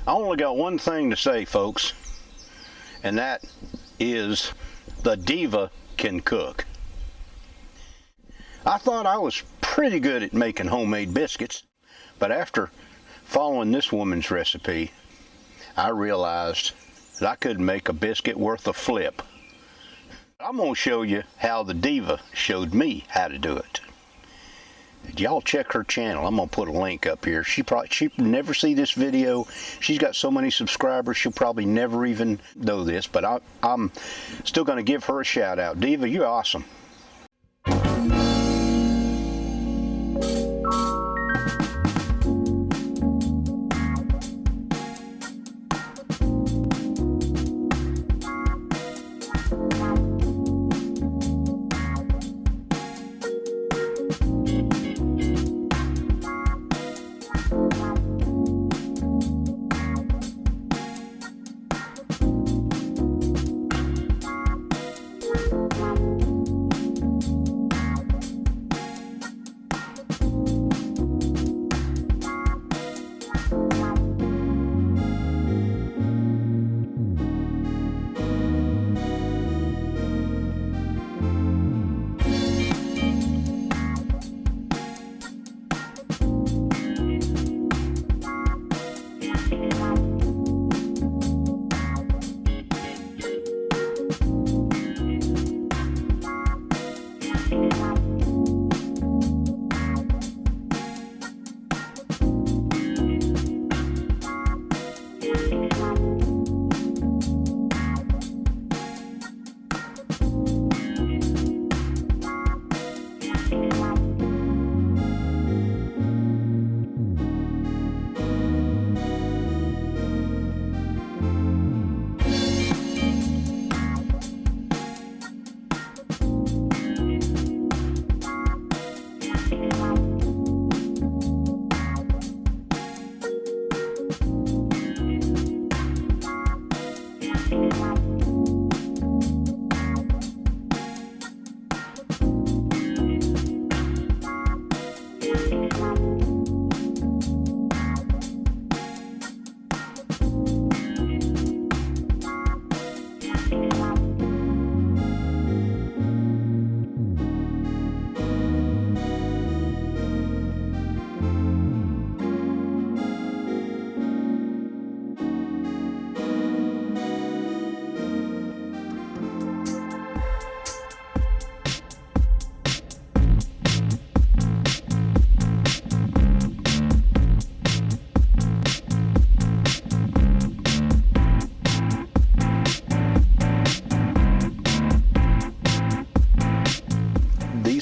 I only got one thing to say, folks, and that is the diva can cook. I thought I was pretty good at making homemade biscuits, but after following this woman's recipe, I realized that I could make a biscuit worth a flip. I'm going to show you how the diva showed me how to do it. Y'all check her channel. I'm going to put a link up here. She never see this video. She's got so many subscribers, she'll probably never even know this, but I'm still going to give her a shout out. Diva, you're awesome.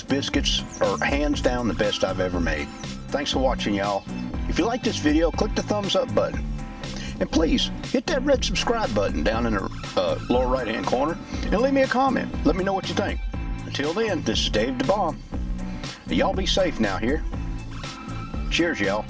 Biscuits are hands down the best I've ever made. Thanks for watching, y'all. If you like this video, click the thumbs up button. And please, hit that red subscribe button down in the lower right hand corner and leave me a comment. Let me know what you think. Until then, this is Dave the Bomb. Y'all be safe now here. Cheers, y'all.